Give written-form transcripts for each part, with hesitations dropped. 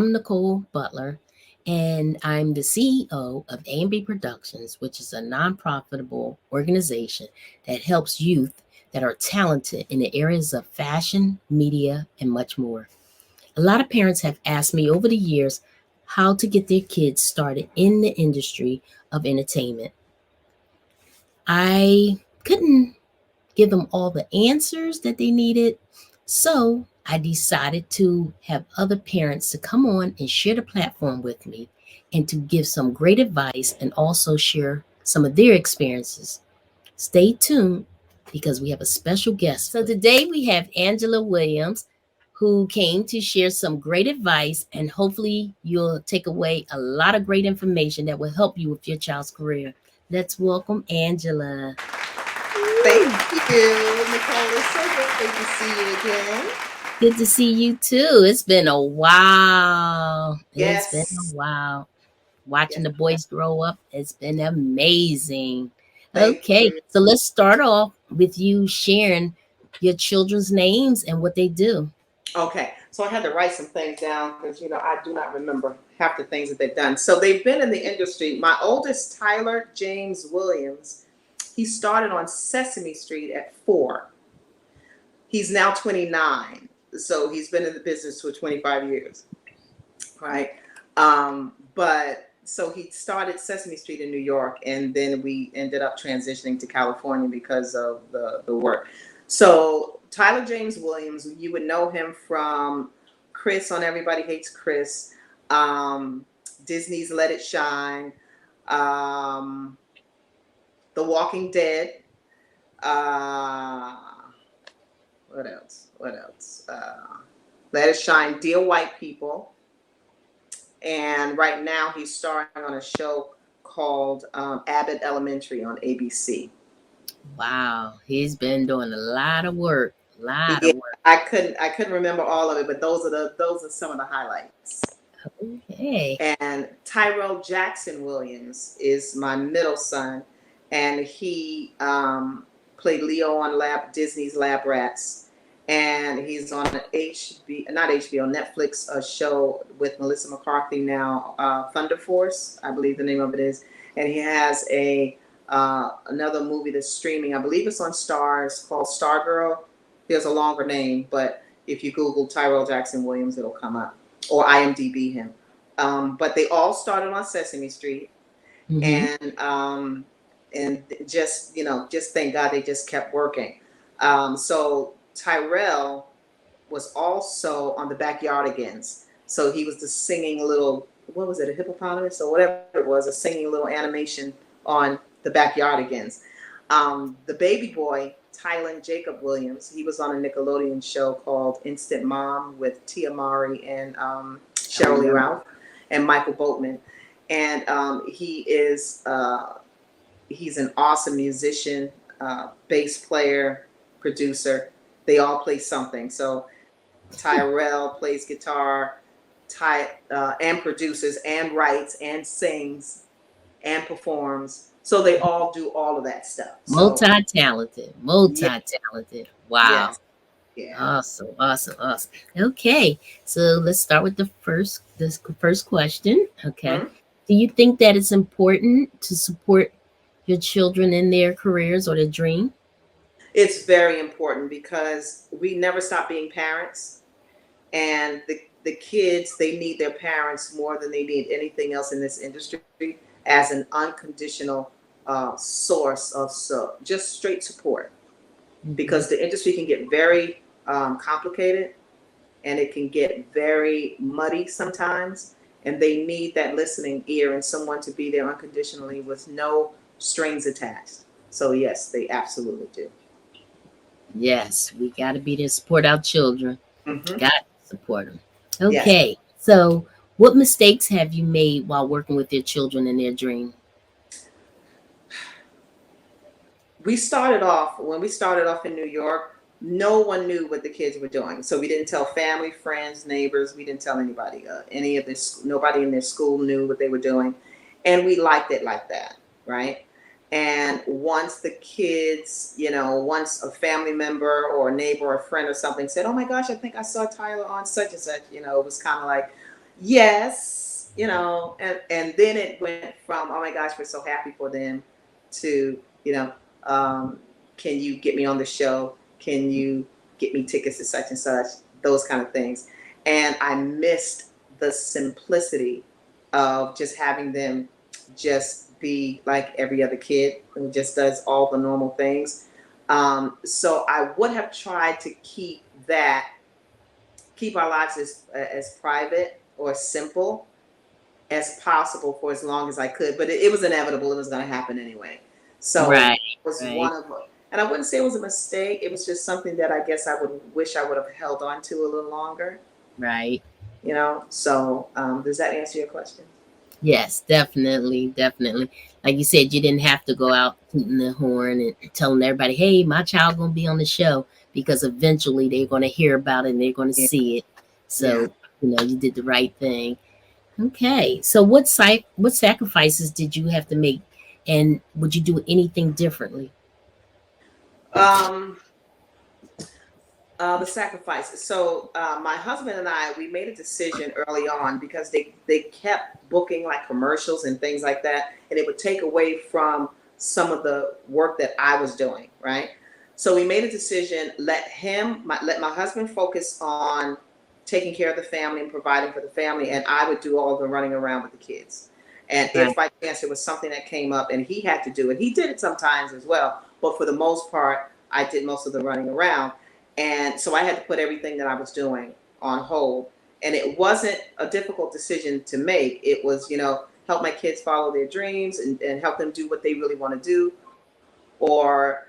I'm Nicole Butler, and I'm the CEO of A&B Productions, which is a non-profitable organization that helps youth that are talented in the areas of fashion, media, and much more. A lot of parents have asked me over the years how to get their kids started in the industry of entertainment. I couldn't give them all the answers that they needed. So I decided to have other parents to come on and share the platform with me and to give some great advice and also share some of their experiences. Stay tuned because we have a special guest. So today we have Angela Williams who came to share some great advice, and hopefully you'll take away a lot of great information that will help you with your child's career. Let's welcome Angela. Thank Woo! you, Nicole. It's so great to see you again. Good to see you too. It's been a while. It's been a Yes, while. Watching yes. the boys grow up, it's been amazing. Thank Okay, you. so let's start off with you sharing your children's names and what they do. Okay, so I had to write some things down because I do not remember half the things that they've done. So they've been in the industry. My oldest, Tyler James Williams, he started on Sesame Street at 4. He's now 29, so he's been in the business for 25 years, right? But so he started Sesame Street in New York, and then we ended up transitioning to California because of the work. So Tyler James Williams, you would know him from Chris on Everybody Hates Chris, um, Disney's Let It Shine, um, The Walking Dead. Uh, what else? What else? Let It Shine, Dear White People. And right now he's starring on a show called Abbott Elementary on ABC. Wow, he's been doing a lot of work. A lot Yeah, of work. I couldn't remember all of it, but those are some of the highlights. Okay. And Tyrell Jackson Williams is my middle son, and he played Leo on Disney's Lab Rats, and he's on an not HBO, Netflix show with Melissa McCarthy now, Thunder Force, I believe the name of it is, and he has a another movie that's streaming. I believe it's on Stars called Stargirl. There's a longer name, but if you Google Tyrell Jackson Williams, it'll come up, or IMDb him. But they all started on Sesame Street, Mm-hmm. and just just thank God they just kept working. So Tyrell was also on the Backyardigans. So he was the singing little, what was it, a hippopotamus or whatever it was, a singing little animation on the Backyardigans. The baby boy, Tylen Jacob Williams, he was on a Nickelodeon show called Instant Mom with Tia Mowry and Oh Cheryl Lee no. Ralph and Michael Boatman. And he's an awesome musician, bass player, producer. They all play something. So Tyrell plays guitar, and produces and writes and sings and performs. So they all do all of that stuff. So Multi-talented. yeah, Multi-talented. Wow. yes, yeah. Awesome, awesome, awesome. Okay, so let's start with this first question. Okay, Mhm. do you think that it's important to support your children in their careers or their dream? It's very important because we never stop being parents, and the kids, they need their parents more than they need anything else in this industry as an unconditional source of just straight support, Hmm. because the industry can get very complicated, and it can get very muddy sometimes, and they need that listening ear and someone to be there unconditionally with no strings attached. So yes, they absolutely do. Yes, we got to be there to support our children. Hmm. Got to support them. Yes. Okay, so what mistakes have you made while working with your children in their dream? When we started off in New York, no one knew what the kids were doing. So we didn't tell family, friends, neighbors. We didn't tell anybody. Any of this, nobody in their school knew what they were doing, and we liked it like that, right? And once the kids, once a family member or a neighbor or a friend or something said, "Oh my gosh, I think I saw Tyler on such and such," it was kind of like, Yes, and then it went from, oh my gosh, we're so happy for them, to, um, can you get me on the show? Can you get me tickets to such and such? Those kind of things. And I missed the simplicity of just having them just be like every other kid who just does all the normal things. So I would have tried to keep our lives as private or simple as possible for as long as I could. But it was inevitable; it was going to happen anyway. So Right, it was right, one of them, and I wouldn't say it was a mistake. It was just something that I guess I would wish I would have held on to a little longer. right. So does that answer your question? Yes, definitely, definitely. Like you said, you didn't have to go out tooting the horn and telling everybody, "Hey, my child gonna be on the show," because eventually they're gonna hear about it and they're gonna Yeah. see it. Yeah. So you did the right thing. Okay. So what sacrifices did you have to make, and would you do anything differently? Um, the sacrifices. So my husband and I, we made a decision early on because they kept booking like commercials and things like that, and it would take away from some of the work that I was doing. Right. So we made a decision: let my husband focus on taking care of the family and providing for the family, and I would do all the running around with the kids. And Right. if by chance it was something that came up and he had to do it, he did it sometimes as well. But for the most part, I did most of the running around, and so I had to put everything that I was doing on hold. And it wasn't a difficult decision to make. It was, help my kids follow their dreams and help them do what they really want to do, or,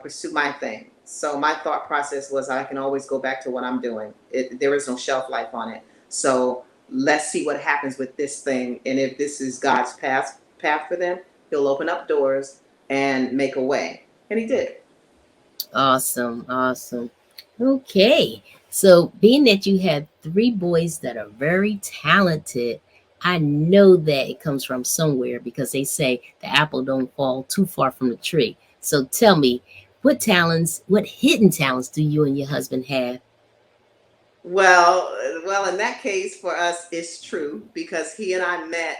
pursue my thing. So my thought process was I can always go back to what I'm doing. There is no shelf life on it. So let's see what happens with this thing. And if this is God's path for them, he'll open up doors and make a way. And he did. Awesome, awesome. Okay. So, being that you have three boys that are very talented, I know that it comes from somewhere because they say the apple don't fall too far from the tree. So, tell me, what hidden talents do you and your husband have? Well, in that case, for us, it's true because he and I met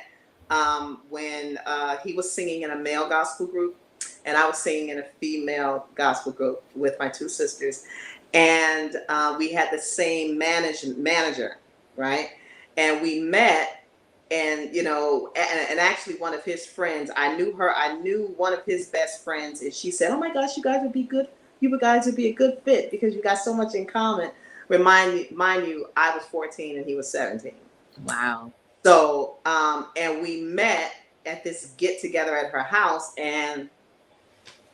when he was singing in a male gospel group, and I was singing in a female gospel group with my two sisters, and we had the same manager, right? And we met, and and actually, one of his friends, I knew her. I knew one of his best friends, and she said, "Oh my gosh, you guys would be good. You guys would be a good fit because you got so much in common." Mind you, I was 14 and he was 17. Wow. So, and we met at this get together at her house, and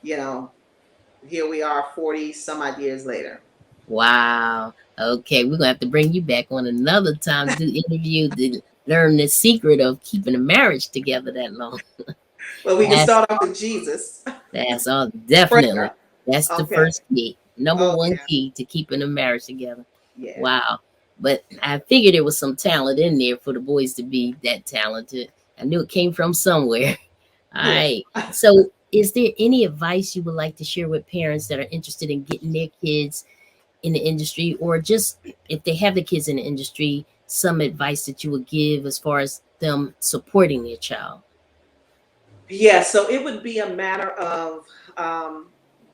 you know, here we are, 40 some odd years later. Wow. Okay, we're gonna have to bring you back on another time to do interview to learn the secret of keeping a marriage together that long. Well, we can That's start off with Jesus. That's all, definitely. Prayer. That's the Okay. first key. Number Oh one yeah, key to keeping a marriage together. yeah, Wow. But I figured there was some talent in there for the boys to be that talented. I knew it came from somewhere. All yeah. right. So, is there any advice you would like to share with parents that are interested in getting their kids in the industry, or just if they have the kids in the industry, some advice that you would give as far as them supporting their child? Yeah, so it would be a matter of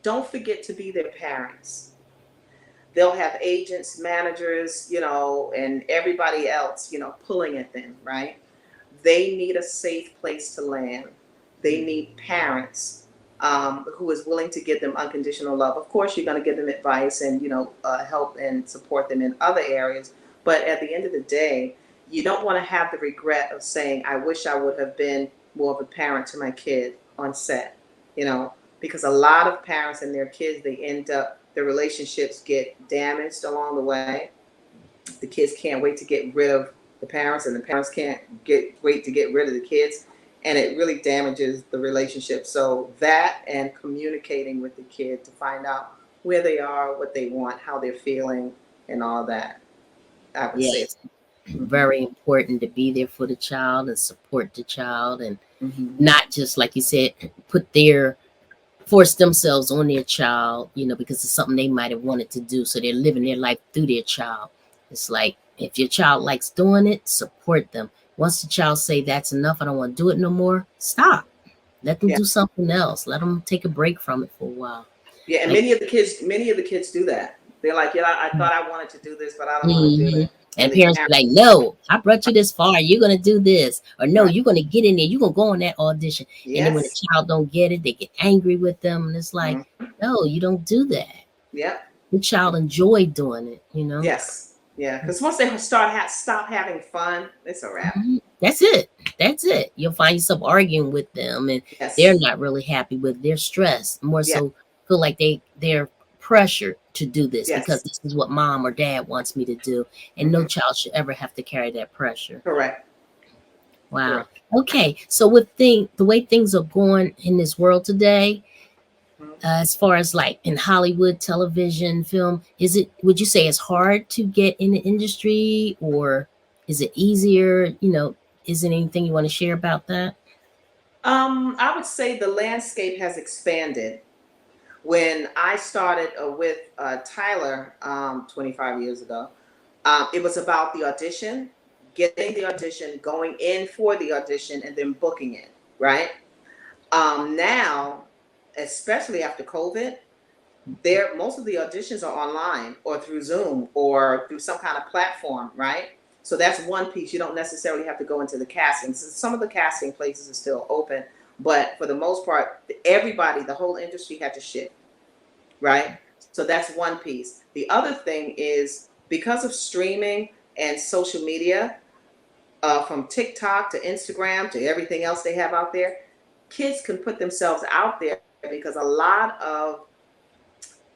don't forget to be their parents. They'll have agents, managers, and everybody else, pulling at them, right? They need a safe place to land. They need parents who is willing to give them unconditional love. Of course, you're going to give them advice and help and support them in other areas. But at the end of the day, you don't want to have the regret of saying, "I wish I would have been more of a parent to my kid on set," because a lot of parents and their kids, they end up their relationships get damaged along the way. The kids can't wait to get rid of the parents, and the parents can't wait to get rid of the kids, and it really damages the relationship. So that, and communicating with the kid to find out where they are, what they want, how they're feeling, and all that, I would say. Yes. Mhm. Very important to be there for the child and support the child, and Mhm. not just like you said, force themselves on their child, because it's something they might have wanted to do. So they're living their life through their child. It's like If your child likes doing it, support them. Once the child say that's enough, I don't want to do it no more, stop. Let them Yeah. do something else. Let them take a break from it for a while. Yeah, and Like, many of the kids do that. They're like, yeah, I thought I wanted to do this, but I don't want to do mhm. it. And And the parents be parent, like, no, I brought you this far. You're gonna do this, or no, right? you're gonna get in there. You're gonna go on that audition. And then when the Yes. child don't get it, they get angry with them, and it's like, Mhm. no, you don't do that. Yep. The child enjoy doing it. Yes. Yeah. Because once they stop having fun, it's a wrap. Mhm. That's it. That's it. You'll find yourself arguing with them, and they're Yes. not really happy with it. They're stressed, more Yes. so feel like they're pressured to do this because Yes. this is what mom or dad wants me to do, and no Hmm. child should ever have to carry that pressure. Correct. Wow. Correct. Okay. So the way things are going in this world today, Mhm. as far as like in Hollywood, television, film, would you say it's hard to get in the industry, or is it easier? Is there anything you want to share about that? I would say the landscape has expanded. When I started with Tyler 25 years ago, it was about the audition, getting the audition, going in for the audition, and then booking it, right? Now, especially after COVID, most of the auditions are online or through Zoom or through some kind of platform, right? So that's one piece. You don't necessarily have to go into the casting. So some of the casting places are still open, but for the most part, everybody, the whole industry had to shift, right? So that's one piece. The other thing is because of streaming and social media, from TikTok to Instagram to everything else they have out there, kids can put themselves out there because a lot of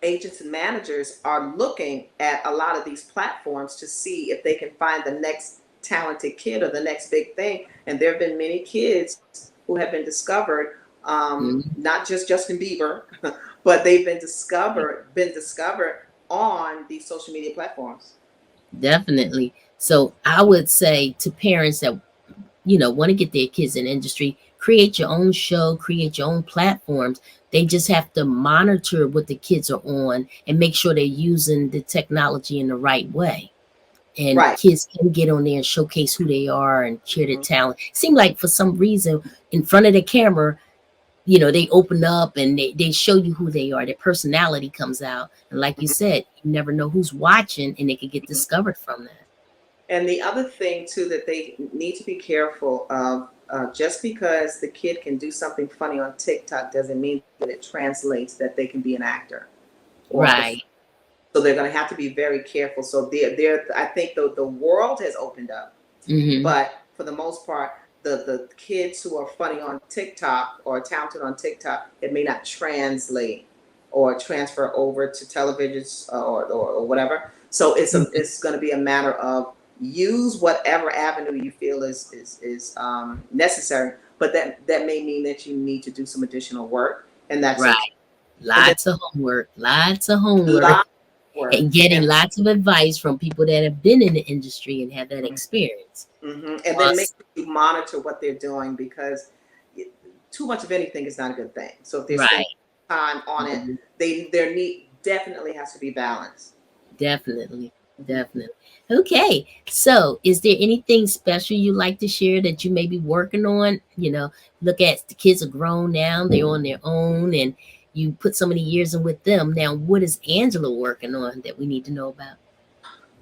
agents and managers are looking at a lot of these platforms to see if they can find the next talented kid or the next big thing. And there have been many kids who have been discovered, Mhm. not just Justin Bieber, but they've been discovered on these social media platforms. Definitely. So I would say to parents that want to get their kids in the industry, create your own show, create your own platforms. They just have to monitor what the kids are on and make sure they're using the technology in the right way. And Right. kids can get on there and showcase who they are and share their Mhm. talent. It seemed like for some reason in front of the camera, they open up and they show you who they are. Their personality comes out. And like you Mhm. said, you never know who's watching and they could get Mhm. discovered from that. And the other thing too that they need to be careful of, just because the kid can do something funny on TikTok doesn't mean that it translates that they can be an actor or a Right. performer. So they're going to have to be very careful. So I think the world has opened up, Hmm. but for the most part, the kids who are funny on TikTok or talented on TikTok, it may not translate or transfer over to televisions, or whatever. So it's going to be a matter of use whatever avenue you feel is necessary, but that may mean that you need to do some additional work, and that's okay. Right. And then Lots of homework, lots of a homework, lot of work, and getting and lots of advice from people that have been in the industry and have that experience. and then make Plus, sure you monitor what they're doing because it- too much of anything is not a good thing. So if they're spending right. time on it, Mhm. their need definitely has to be balanced. Definitely. Mhm. Definitely. Okay. So, is there anything special you like to share that you may be working on? Look at the kids are grown now, they're on their own, and you put so many years in with them. Now, what is Angela working on that we need to know about?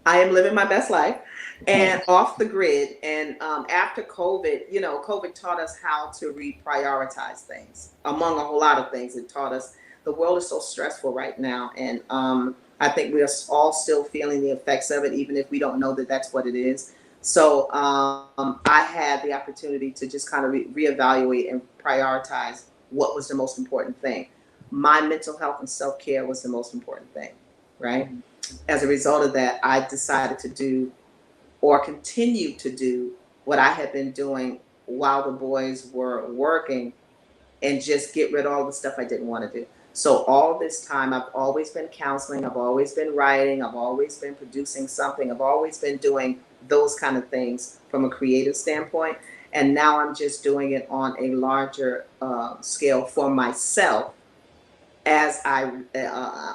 I am living my best life Okay. and off the grid. And after COVID, COVID taught us how to reprioritize things. Among a whole lot of things, it taught us the world is so stressful right now. And I think we are all still feeling the effects of it, even if we don't know that that's what it is. So I had the opportunity to just kind of reevaluate and prioritize what was the most important thing. My mental health and self care was the most important thing, right? As a result of that, I decided to do or continue to do what I had been doing while the boys were working and just get rid of all the stuff I didn't want to do. So all this time, I've always been counseling, I've always been writing, I've always been producing something, I've always been doing those kind of things from a creative standpoint. And now I'm just doing it on a larger scale for myself as I'm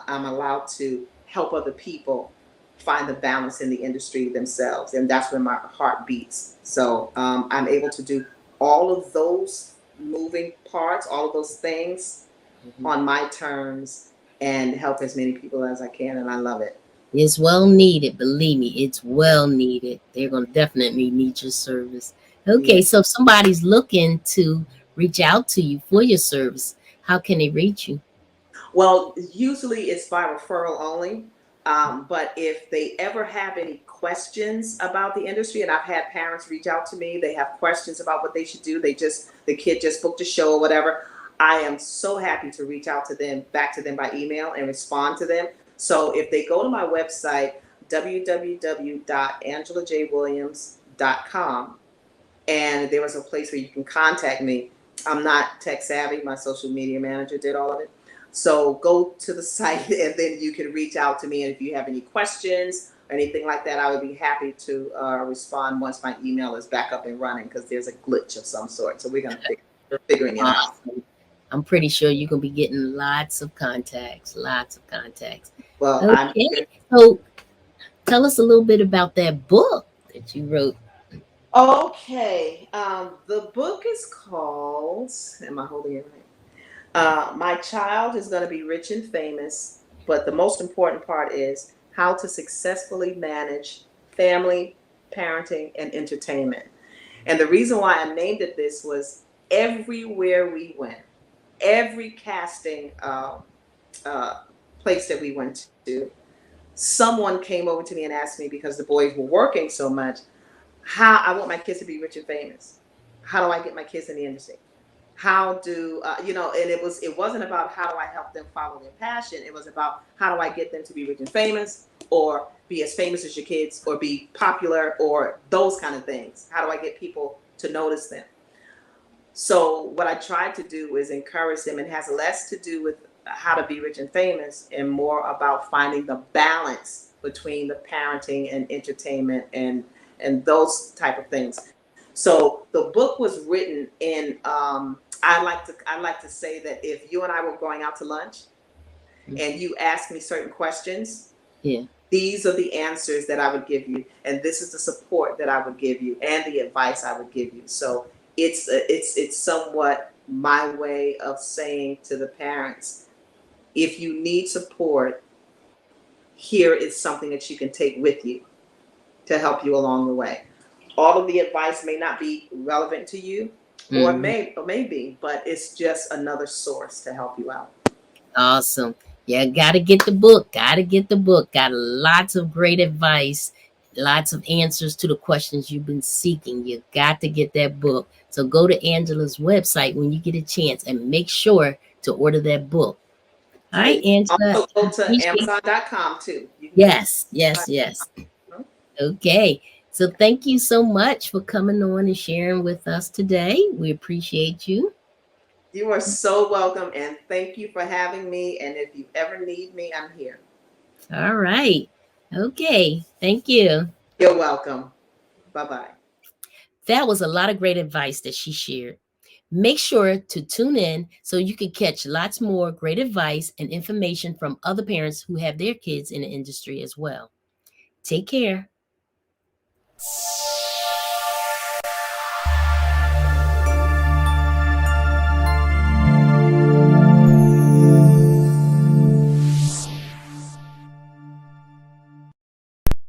allowed to help other people find the balance in the industry themselves. And that's where my heart beats. So I'm able to do all of those moving parts, all of those things on my terms and help as many people as I can. And I love it. It's well needed. Believe me, it's well needed. They're going to definitely need your service. Okay, Yeah. so if somebody's looking to reach out to you for your service, how can they reach you? Well, usually it's by referral only. But if they ever have any questions about the industry, and I've had parents reach out to me, they have questions about what they should do. The kid just booked a show or whatever. I am so happy to reach out to them, back to them by email and respond to them. So if they go to my website, www.angelajwilliams.com, and there was a place where you can contact me. I'm not tech savvy. My social media manager did all of it. So go to the site and then you can reach out to me. And if you have any questions or anything like that, I would be happy to respond once my email is back up and running, because there's a glitch of some sort. So we're figuring it out. Awesome. I'm pretty sure you're going to be getting lots of contacts, Well, Okay, so tell us a little bit about that book that you wrote. Okay. The book is called, am I holding it right? My child is going to be rich and famous, but the most important part is how to successfully manage family, parenting, and entertainment. And the reason why I named it this was everywhere we went, every casting place that we went to, someone came over to me and asked me, because the boys were working so much, how I want my kids to be rich and famous. How do I get my kids in the industry? How do and it wasn't about how do I help them follow their passion. It was about how do I get them to be rich and famous, or be as famous as your kids, or be popular, or those kind of things. How do I get people to notice them? So what I tried to do is encourage them. It has less to do with how to be rich and famous and more about finding the balance between the parenting and entertainment and those type of things. So the book was written in I like to say that if you and I were going out to lunch and you asked me certain questions, Yeah. these are the answers that I would give you, and this is the support that I would give you, and the advice I would give you. So it's somewhat my way of saying to the parents, if you need support, here is something that you can take with you to help you along the way. All of the advice may not be relevant to you, or may be, but it's just another source to help you out. Awesome. Yeah, gotta get the book. Gotta get the book. Got lots of great advice, lots of answers to the questions you've been seeking. You got to get that book. So go to Angela's website when you get a chance and make sure to order that book. All right, Angela. Also go to Appreciate- Amazon.com too. Yes. Okay. So thank you so much for coming on and sharing with us today. We appreciate you. You are so welcome, and thank you for having me. And if you ever need me, I'm here. All right. Okay. Thank you. You're welcome. Bye-bye. That was a lot of great advice that she shared. Make sure to tune in so you can catch lots more great advice and information from other parents who have their kids in the industry as well. Take care.